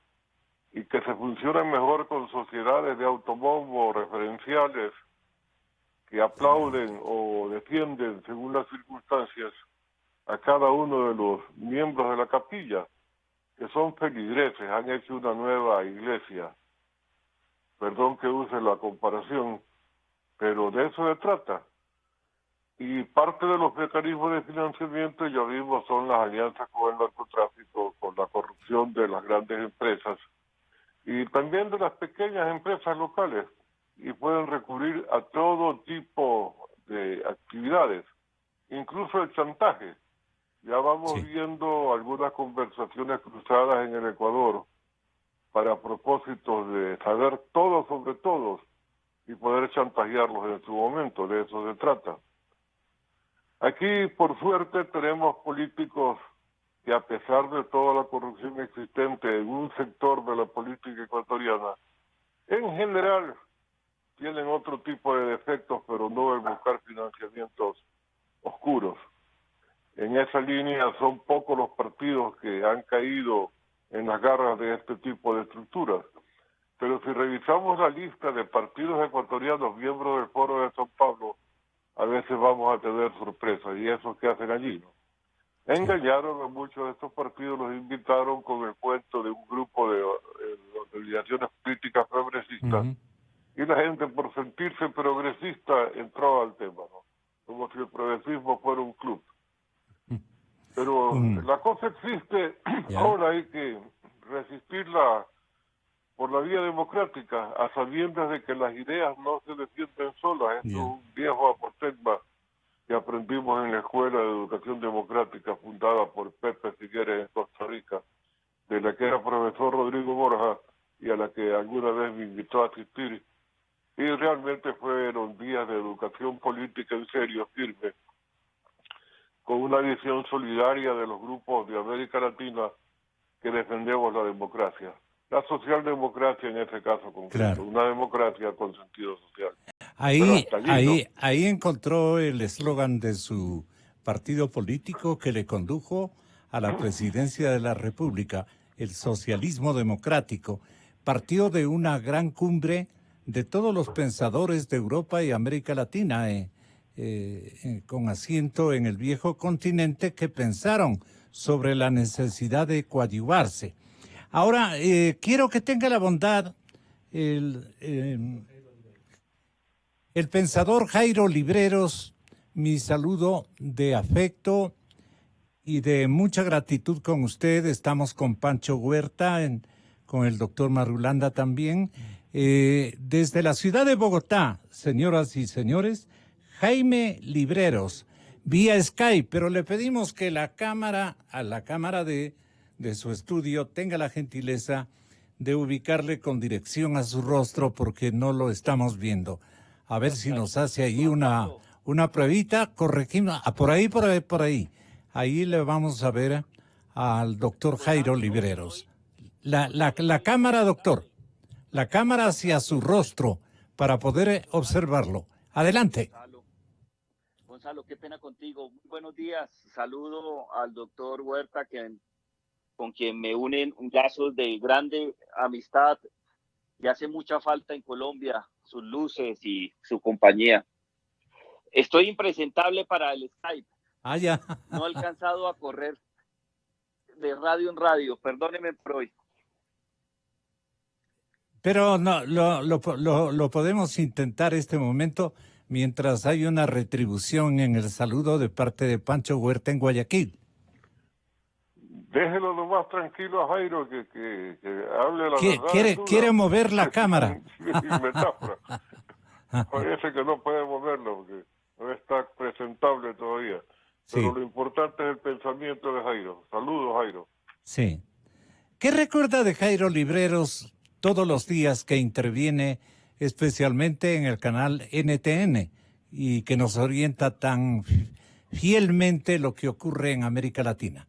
y que se funciona mejor con sociedades de autobombo referenciales que aplauden o defienden según las circunstancias a cada uno de los miembros de la capilla, que son feligreses, han hecho una nueva iglesia. Perdón que use la comparación, pero de eso se trata. Y parte de los mecanismos de financiamiento, ya vimos, son las alianzas con el narcotráfico, con la corrupción de las grandes empresas y también de las pequeñas empresas locales, y pueden recurrir a todo tipo de actividades, incluso el chantaje. Ya vamos Sí. viendo algunas conversaciones cruzadas en el Ecuador para propósitos de saber todo sobre todos y poder chantajearlos en su momento. De eso se trata. Aquí, por suerte, tenemos políticos que, a pesar de toda la corrupción existente en un sector de la política ecuatoriana, en general tienen otro tipo de defectos, pero no el buscar financiamientos oscuros. En esa línea son pocos los partidos que han caído en las garras de este tipo de estructuras. Pero si revisamos la lista de partidos ecuatorianos miembros del Foro de São Paulo, a veces vamos a tener sorpresas, y eso que hacen allí, ¿no? Engañaron a muchos de estos partidos, los invitaron con el cuento de un grupo de organizaciones políticas progresistas, y la gente, por sentirse progresista, entró al tema, ¿no? Como si el progresismo fuera un club. Pero la cosa existe, ahora hay que resistirla por la vía democrática, a sabiendas de que las ideas no se defienden solas. Esto es un viejo apotegma que aprendimos en la Escuela de Educación Democrática fundada por Pepe Figueres en Costa Rica, de la que era profesor Rodrigo Borja y a la que alguna vez me invitó a asistir. Y realmente fueron días de educación política en serio, firme, con una visión solidaria de los grupos de América Latina que defendemos la democracia. La socialdemocracia en ese caso concreto, una democracia con sentido social. Ahí encontró el eslogan de su partido político que le condujo a la presidencia de la República, el socialismo democrático, partió de una gran cumbre de todos los pensadores de Europa y América Latina, con asiento en el viejo continente, que pensaron sobre la necesidad de coadyuvarse. Ahora, quiero que tenga la bondad el pensador Jairo Libreros, mi saludo de afecto y de mucha gratitud con usted. Estamos con Pancho Huerta, con el doctor Marulanda también. Desde la ciudad de Bogotá, señoras y señores, Jaime Libreros, vía Skype, pero le pedimos que la cámara de su estudio tenga la gentileza de ubicarle con dirección a su rostro porque no lo estamos viendo. A ver si nos hace ahí una pruebita, corregimos. Por ahí. Ahí le vamos a ver al doctor Jairo Libreros. La cámara, doctor. La cámara hacia su rostro para poder observarlo. Adelante. Gonzalo, qué pena contigo. Muy buenos días. Saludo al doctor Huerta, con quien me unen lazos de grande amistad y hace mucha falta en Colombia sus luces y su compañía. Estoy impresentable para el Skype. Ya. No he alcanzado a correr de radio en radio. Perdóneme por hoy. Pero no, lo podemos intentar este momento mientras hay una retribución en el saludo de parte de Pancho Huerta en Guayaquil. Déjelo nomás tranquilo a Jairo que hable la verdad. ¿Quiere mover la cámara? Sin metáfora. Parece que no puede moverlo porque no está presentable todavía. Pero lo importante es el pensamiento de Jairo. Saludos, Jairo. Sí. ¿Qué recuerda de Jairo Libreros todos los días que interviene, especialmente en el canal NTN, y que nos orienta tan fielmente lo que ocurre en América Latina?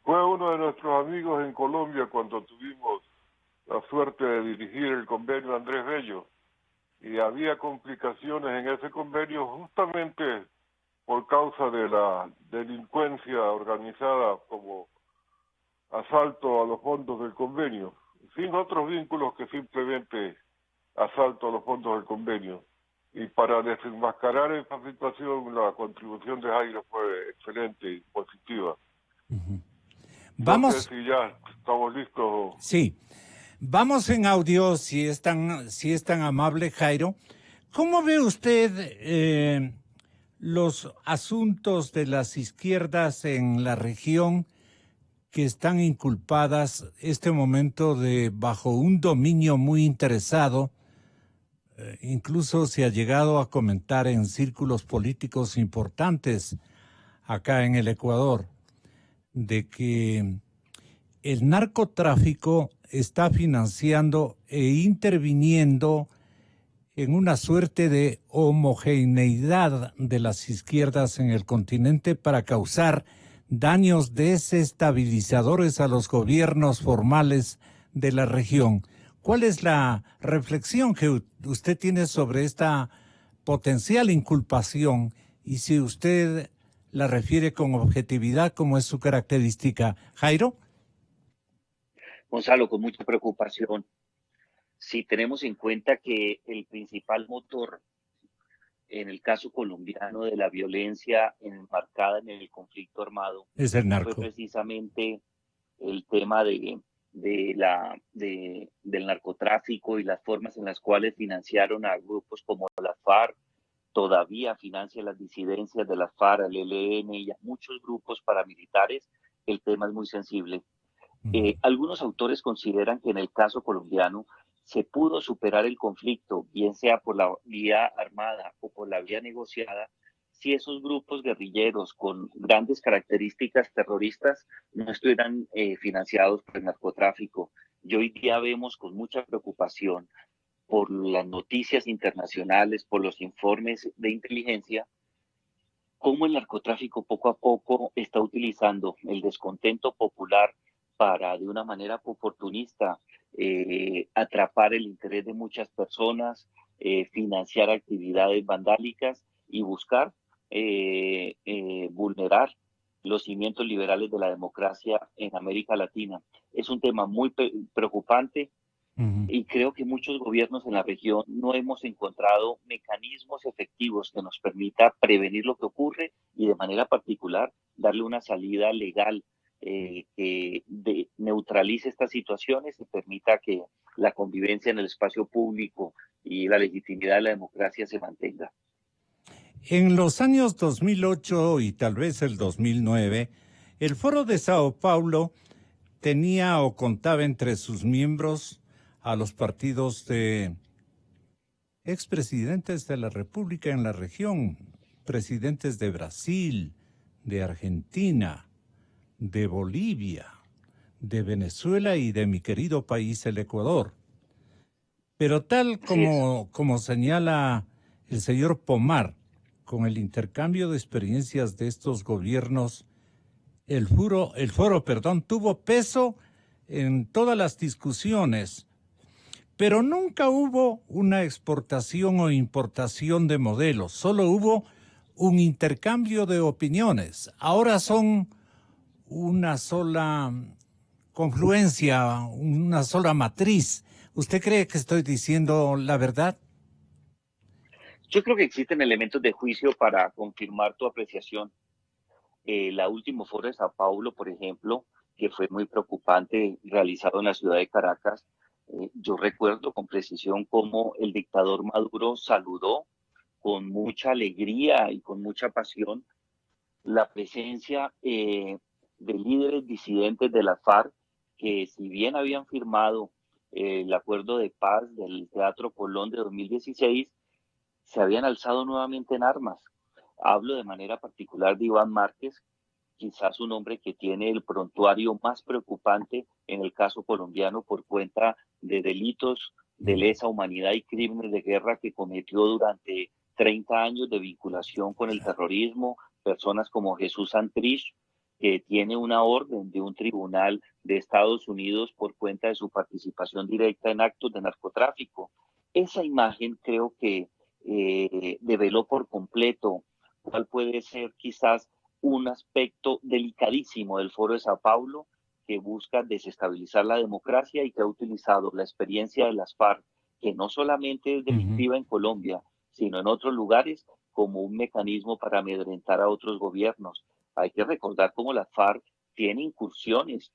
Fue uno de nuestros amigos en Colombia cuando tuvimos la suerte de dirigir el convenio Andrés Bello, y había complicaciones en ese convenio justamente por causa de la delincuencia organizada como asalto a los fondos del convenio, sin otros vínculos que simplemente asalto a los fondos del convenio. Y para desenmascarar esa situación, la contribución de Jairo fue excelente y positiva. Vamos. No sé si ya estamos listos. Sí. Vamos en audio, si es tan amable, Jairo. ¿Cómo ve usted los asuntos de las izquierdas en la región que están inculpadas este momento bajo un dominio muy interesado? Incluso se ha llegado a comentar en círculos políticos importantes acá en el Ecuador de que el narcotráfico está financiando e interviniendo en una suerte de homogeneidad de las izquierdas en el continente para causar daños desestabilizadores a los gobiernos formales de la región. ¿Cuál es la reflexión que usted tiene sobre esta potencial inculpación y si usted la refiere con objetividad, como es su característica? Jairo. Gonzalo, con mucha preocupación. Si tenemos en cuenta que el principal motor en el caso colombiano de la violencia enmarcada en el conflicto armado Es el fue narco. precisamente el tema del narcotráfico y las formas en las cuales financiaron a grupos como la FARC, todavía financia las disidencias de la FARC, el ELN y a muchos grupos paramilitares. El tema es muy sensible. Algunos autores consideran que en el caso colombiano se pudo superar el conflicto, bien sea por la vía armada o por la vía negociada, si esos grupos guerrilleros con grandes características terroristas no estuvieran financiados por el narcotráfico. Y hoy día vemos con mucha preocupación por las noticias internacionales, por los informes de inteligencia, cómo el narcotráfico poco a poco está utilizando el descontento popular para, de una manera oportunista, atrapar el interés de muchas personas, financiar actividades vandálicas y buscar vulnerar los cimientos liberales de la democracia en América Latina. Es un tema muy preocupante. Y creo que muchos gobiernos en la región no hemos encontrado mecanismos efectivos que nos permita prevenir lo que ocurre y de manera particular darle una salida legal que neutralice estas situaciones y permita que la convivencia en el espacio público y la legitimidad de la democracia se mantenga. En los años 2008 y tal vez el 2009, el Foro de Sao Paulo tenía o contaba entre sus miembros a los partidos de expresidentes de la República en la región, presidentes de Brasil, de Argentina, de Bolivia, de Venezuela y de mi querido país, el Ecuador. Pero tal como señala el señor Pomar, con el intercambio de experiencias de estos gobiernos, el foro, tuvo peso en todas las discusiones, pero nunca hubo una exportación o importación de modelos, solo hubo un intercambio de opiniones. Ahora son una sola confluencia, una sola matriz. ¿Usted cree que estoy diciendo la verdad? Yo creo que existen elementos de juicio para confirmar tu apreciación. La última foro de Sao Paulo, por ejemplo, que fue muy preocupante, realizado en la ciudad de Caracas, yo recuerdo con precisión cómo el dictador Maduro saludó con mucha alegría y con mucha pasión la presencia de líderes disidentes de la FARC, que si bien habían firmado el acuerdo de paz del Teatro Colón de 2016, se habían alzado nuevamente en armas. Hablo de manera particular de Iván Márquez, quizás un hombre que tiene el prontuario más preocupante en el caso colombiano por cuenta de delitos de lesa humanidad y crímenes de guerra que cometió durante 30 años de vinculación con el terrorismo, personas como Jesús Santrich, que tiene una orden de un tribunal de Estados Unidos por cuenta de su participación directa en actos de narcotráfico. Esa imagen creo que develó por completo cuál puede ser quizás un aspecto delicadísimo del Foro de Sao Paulo, que busca desestabilizar la democracia y que ha utilizado la experiencia de las FARC, que no solamente es delictiva en Colombia, sino en otros lugares, como un mecanismo para amedrentar a otros gobiernos. Hay que recordar cómo la FARC tiene incursiones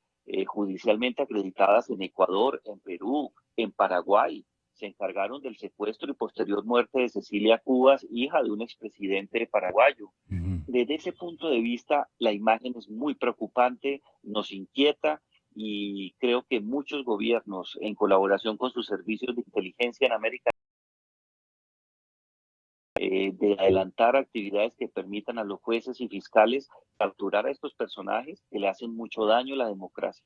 judicialmente acreditadas en Ecuador, en Perú, en Paraguay. Se encargaron del secuestro y posterior muerte de Cecilia Cubas, hija de un expresidente paraguayo. Desde ese punto de vista, la imagen es muy preocupante, nos inquieta y creo que muchos gobiernos, en colaboración con sus servicios de inteligencia en América, de adelantar actividades que permitan a los jueces y fiscales capturar a estos personajes que le hacen mucho daño a la democracia.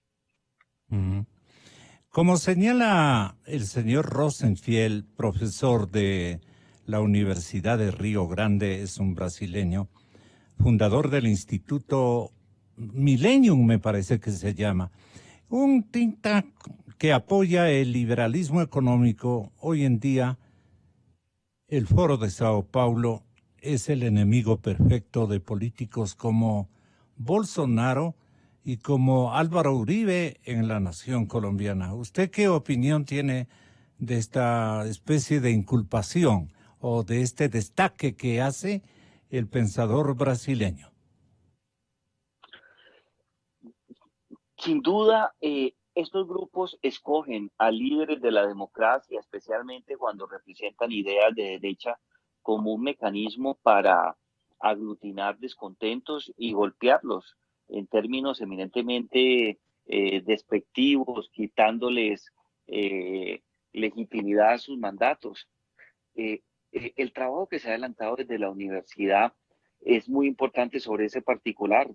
Como señala el señor Rosenfield, profesor de la Universidad de Río Grande, es un brasileño, fundador del Instituto Millennium, me parece que se llama, un think tank que apoya el liberalismo económico, hoy en día el Foro de Sao Paulo es el enemigo perfecto de políticos como Bolsonaro y como Álvaro Uribe en la nación colombiana. ¿Usted qué opinión tiene de esta especie de inculpación o de este destaque que hace el pensador brasileño? Sin duda, estos grupos escogen a líderes de la democracia, especialmente cuando representan ideas de derecha, como un mecanismo para aglutinar descontentos y golpearlos en términos eminentemente despectivos, quitándoles legitimidad a sus mandatos. Eh, el trabajo que se ha adelantado desde la universidad es muy importante sobre ese particular.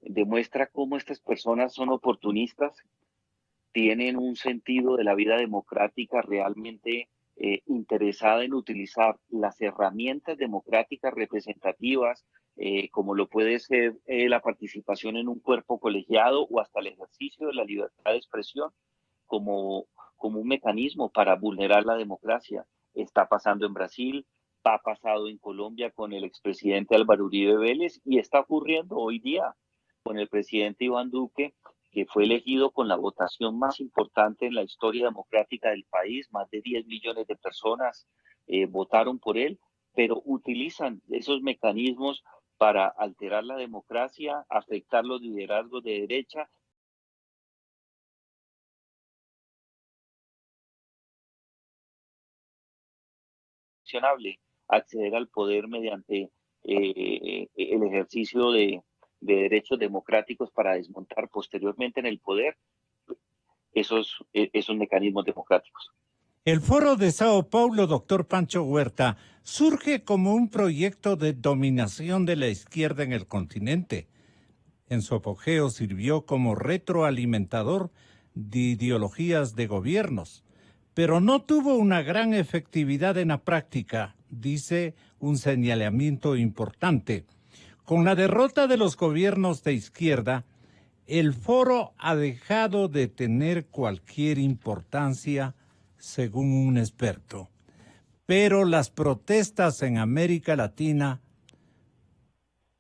Demuestra cómo estas personas son oportunistas, tienen un sentido de la vida democrática realmente interesada en utilizar las herramientas democráticas representativas, como lo puede ser la participación en un cuerpo colegiado o hasta el ejercicio de la libertad de expresión, como un mecanismo para vulnerar la democracia. Está pasando en Brasil, ha pasado en Colombia con el expresidente Álvaro Uribe Vélez y está ocurriendo hoy día con el presidente Iván Duque, que fue elegido con la votación más importante en la historia democrática del país. Más de 10 millones de personas votaron por él, pero utilizan esos mecanismos para alterar la democracia, afectar los liderazgos de derecha. Acceder al poder mediante el ejercicio de derechos democráticos para desmontar posteriormente en el poder esos mecanismos democráticos. El Foro de Sao Paulo, doctor Pancho Huerta, surge como un proyecto de dominación de la izquierda en el continente. En su apogeo sirvió como retroalimentador de ideologías de gobiernos, pero no tuvo una gran efectividad en la práctica, dice un señalamiento importante. Con la derrota de los gobiernos de izquierda, el foro ha dejado de tener cualquier importancia, según un experto. Pero las protestas en América Latina,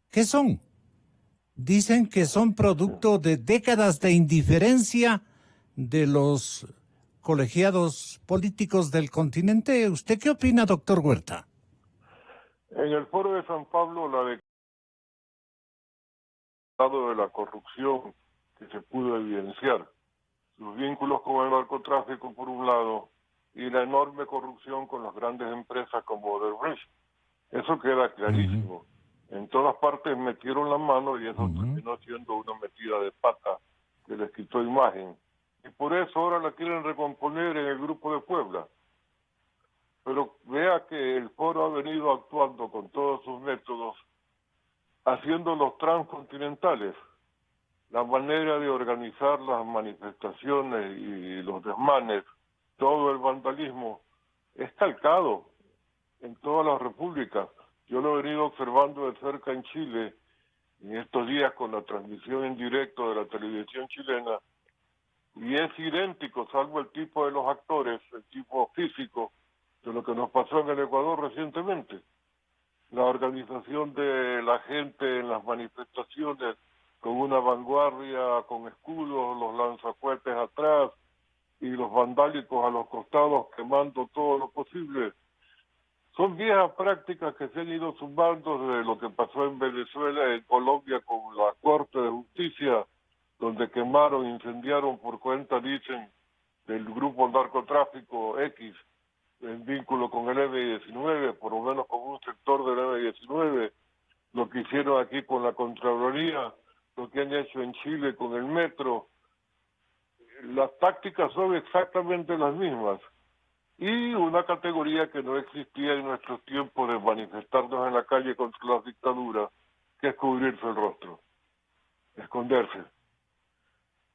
¿qué son? Dicen que son producto de décadas de indiferencia de los colegiados políticos del continente. ¿Usted qué opina, doctor Huerta? En el Foro de San Pablo, la declarado de la corrupción que se pudo evidenciar, sus vínculos con el narcotráfico por un lado y la enorme corrupción con las grandes empresas como Odebrecht. Eso queda clarísimo. En todas partes metieron la mano y eso terminó siendo una metida de pata que les quitó imagen. Y por eso ahora la quieren recomponer en el Grupo de Puebla. Pero vea que el foro ha venido actuando con todos sus métodos, haciendo los transcontinentales. La manera de organizar las manifestaciones y los desmanes, todo el vandalismo, es calcado en todas las repúblicas. Yo lo he venido observando de cerca en Chile, en estos días con la transmisión en directo de la televisión chilena, y es idéntico, salvo el tipo de los actores, el tipo físico, de lo que nos pasó en el Ecuador recientemente. La organización de la gente en las manifestaciones con una vanguardia, con escudos, los lanzacohetes atrás y los vandálicos a los costados quemando todo lo posible. Son viejas prácticas que se han ido sumando de lo que pasó en Venezuela, en Colombia con la Corte de Justicia, donde quemaron, incendiaron por cuenta, dicen, del grupo narcotráfico X, en vínculo con el M-19, por lo menos con un sector del M-19, lo que hicieron aquí con la Contraloría, lo que han hecho en Chile con el metro. Las tácticas son exactamente las mismas. Y una categoría que no existía en nuestros tiempos de manifestarnos en la calle contra las dictaduras, que es cubrirse el rostro, esconderse.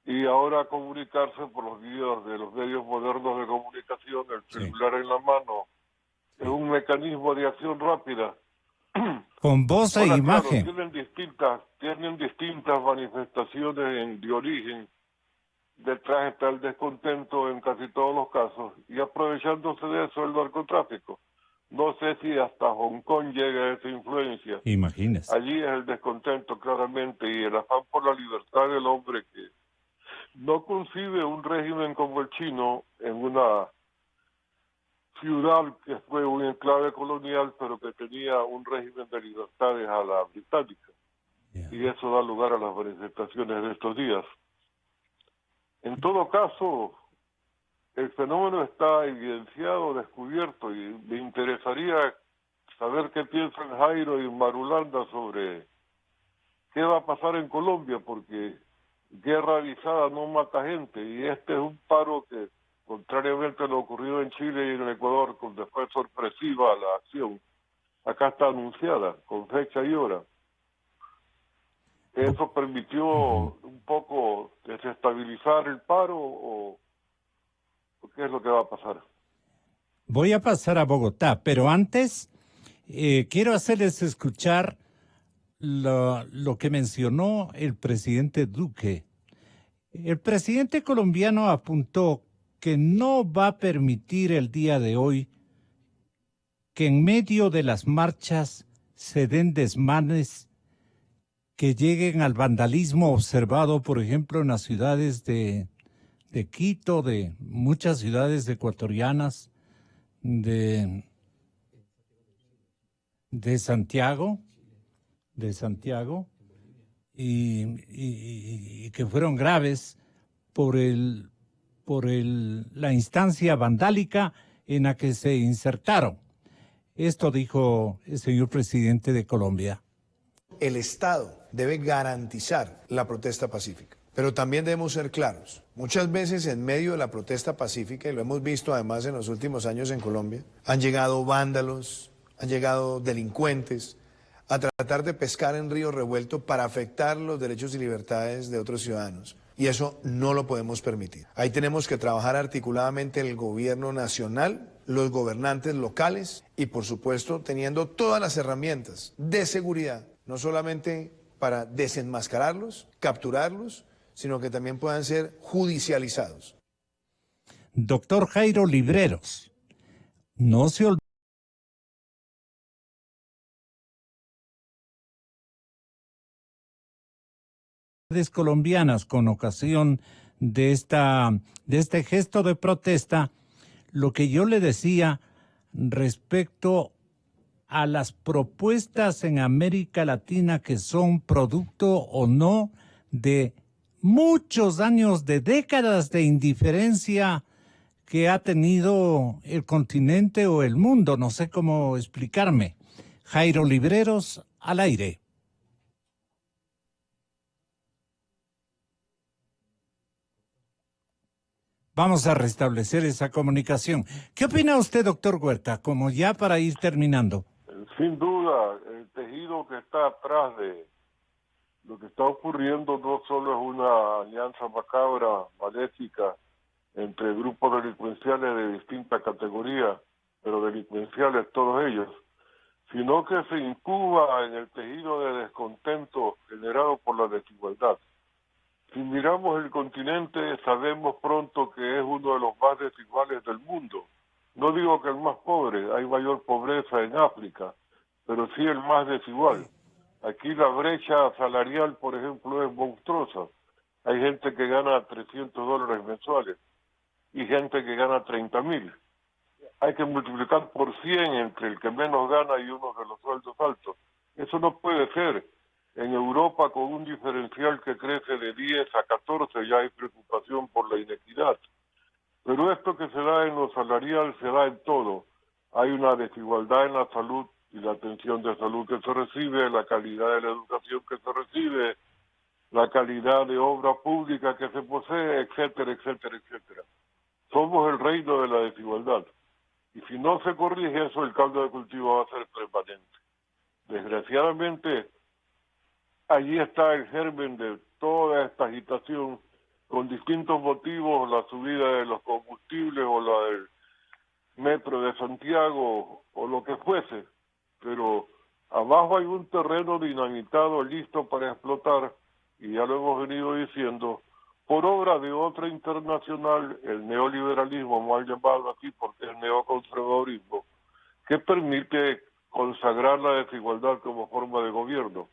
Y ahora comunicarse por los vídeos de los medios modernos de comunicación, el celular en la mano, es un mecanismo de acción rápida. Con voz e imagen. Claro, tienen distintas manifestaciones de origen, detrás está el descontento en casi todos los casos, y aprovechándose de eso el narcotráfico. No sé si hasta Hong Kong llega esa influencia. Imagínese. Allí es el descontento claramente y el afán por la libertad del hombre que no concibe un régimen como el chino en una ciudad que fue un enclave colonial, pero que tenía un régimen de libertades a la británica. Yeah. Y eso da lugar a las manifestaciones de estos días. En todo caso, el fenómeno está evidenciado, descubierto, y me interesaría saber qué piensan Jairo y Marulanda sobre qué va a pasar en Colombia, porque guerra avisada no mata gente, y este es un paro que, contrariamente a lo ocurrido en Chile y en el Ecuador, donde fue sorpresiva la acción, acá está anunciada, con fecha y hora. ¿Eso permitió un poco desestabilizar el paro o qué es lo que va a pasar? Voy a pasar a Bogotá, pero antes quiero hacerles escuchar lo que mencionó el presidente Duque. El presidente colombiano apuntó que no va a permitir el día de hoy que en medio de las marchas se den desmanes que lleguen al vandalismo observado, por ejemplo, en las ciudades de Quito, de muchas ciudades ecuatorianas, de Santiago, y que fueron graves por la instancia vandálica en la que se insertaron. Esto dijo el señor presidente de Colombia. El Estado debe garantizar la protesta pacífica, pero también debemos ser claros. Muchas veces en medio de la protesta pacífica, y lo hemos visto además en los últimos años en Colombia, han llegado vándalos, han llegado delincuentes a tratar de pescar en río revuelto para afectar los derechos y libertades de otros ciudadanos. Y eso no lo podemos permitir. Ahí tenemos que trabajar articuladamente el gobierno nacional, los gobernantes locales y, por supuesto, teniendo todas las herramientas de seguridad, no solamente para desenmascararlos, capturarlos, sino que también puedan ser judicializados. Doctor Jairo Libreros, no se olvide colombianas con ocasión de este gesto de protesta, lo que yo le decía respecto a las propuestas en América Latina que son producto o no de muchos años, de décadas de indiferencia que ha tenido el continente o el mundo, no sé cómo explicarme. Jairo Libreros, al aire. Vamos a restablecer esa comunicación. ¿Qué opina usted, doctor Huerta, como ya para ir terminando? Sin duda, el tejido que está atrás de lo que está ocurriendo no solo es una alianza macabra, maléfica, entre grupos delincuenciales de distinta categoría, pero delincuenciales todos ellos, sino que se incuba en el tejido de descontento generado por la desigualdad. Si miramos el continente, sabemos pronto que es uno de los más desiguales del mundo. No digo que el más pobre, hay mayor pobreza en África, pero sí el más desigual. Aquí la brecha salarial, por ejemplo, es monstruosa. Hay gente que gana $300 mensuales y gente que gana 30.000. Hay que multiplicar por 100 entre el que menos gana y uno de los sueldos altos. Eso no puede ser. En Europa, con un diferencial que crece de 10 a 14, ya hay preocupación por la inequidad. Pero esto que se da en lo salarial se da en todo. Hay una desigualdad en la salud y la atención de salud que se recibe, la calidad de la educación que se recibe, la calidad de obra pública que se posee, etcétera, etcétera, etcétera. Somos el reino de la desigualdad. Y si no se corrige eso, el caldo de cultivo va a ser permanente. Desgraciadamente, allí está el germen de toda esta agitación, con distintos motivos, la subida de los combustibles o la del metro de Santiago o lo que fuese, pero abajo hay un terreno dinamitado listo para explotar, y ya lo hemos venido diciendo, por obra de otra internacional, el neoliberalismo, mal llamado aquí porque es neoconservadurismo, que permite consagrar la desigualdad como forma de gobierno.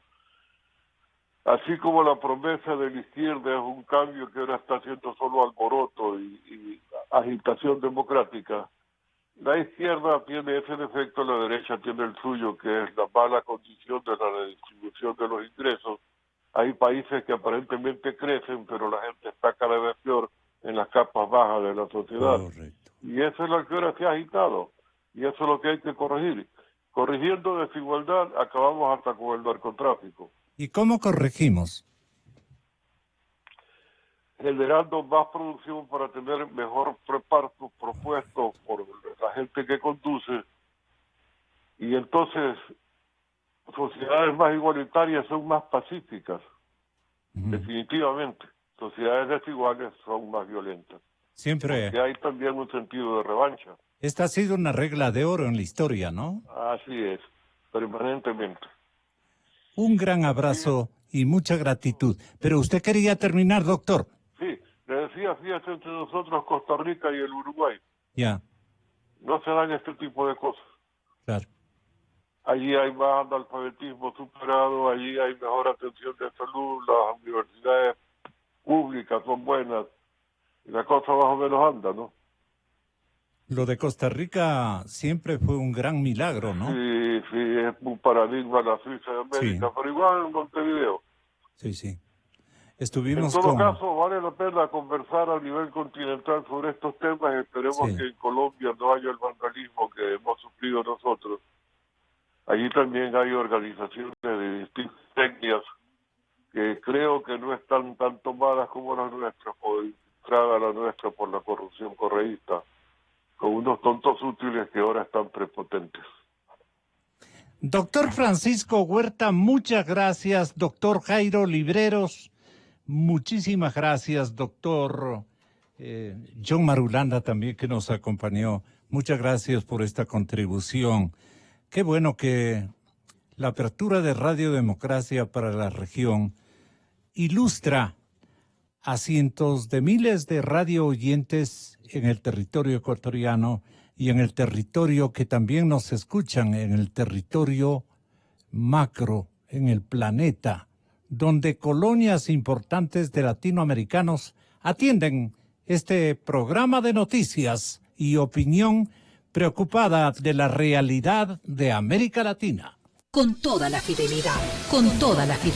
Así como la promesa de la izquierda es un cambio que ahora está haciendo solo alboroto y agitación democrática, la izquierda tiene ese defecto, la derecha tiene el suyo, que es la mala condición de la redistribución de los ingresos. Hay países que aparentemente crecen, pero la gente está cada vez peor en las capas bajas de la sociedad. Correcto. Y eso es lo que ahora se ha agitado, y eso es lo que hay que corregir. Corrigiendo desigualdad, acabamos hasta con el narcotráfico. ¿Y cómo corregimos? Generando más producción para tener mejor reparto propuesto por la gente que conduce, y entonces sociedades más igualitarias son más pacíficas, definitivamente. Sociedades desiguales son más violentas. Siempre. Que hay también un sentido de revancha. Esta ha sido una regla de oro en la historia, ¿no? Así es, permanentemente. Un gran abrazo y mucha gratitud. Pero usted quería terminar, doctor. Sí, le decía, fíjate, entre nosotros Costa Rica y el Uruguay, Ya, no se dan este tipo de cosas. claro. Allí hay más analfabetismo superado, allí hay mejor atención de salud, las universidades públicas son buenas, y la cosa más o menos anda, ¿no? Lo de Costa Rica siempre fue un gran milagro, ¿no? Sí, sí, es un paradigma la Suiza de América, Sí. pero igual en Montevideo. Sí, sí. En Estuvimos todo con... caso, vale la pena conversar a nivel continental sobre estos temas. Esperemos Sí. que en Colombia no haya el vandalismo que hemos sufrido nosotros. Allí también hay organizaciones de distintas etnias que creo que no están tan tomadas como las nuestras, o infiltrada la nuestra por la corrupción correísta, con unos tontos útiles que ahora están prepotentes. Doctor Francisco Huerta, muchas gracias. Doctor Jairo Libreros, muchísimas gracias. Doctor John Marulanda también, que nos acompañó. Muchas gracias por esta contribución. Qué bueno que la apertura de Radio Democracia para la región ilustra a cientos de miles de radio oyentes en el territorio ecuatoriano y en el territorio que también nos escuchan, en el territorio macro, en el planeta, donde colonias importantes de latinoamericanos atienden este programa de noticias y opinión preocupada de la realidad de América Latina. Con toda la fidelidad, con toda la fidelidad.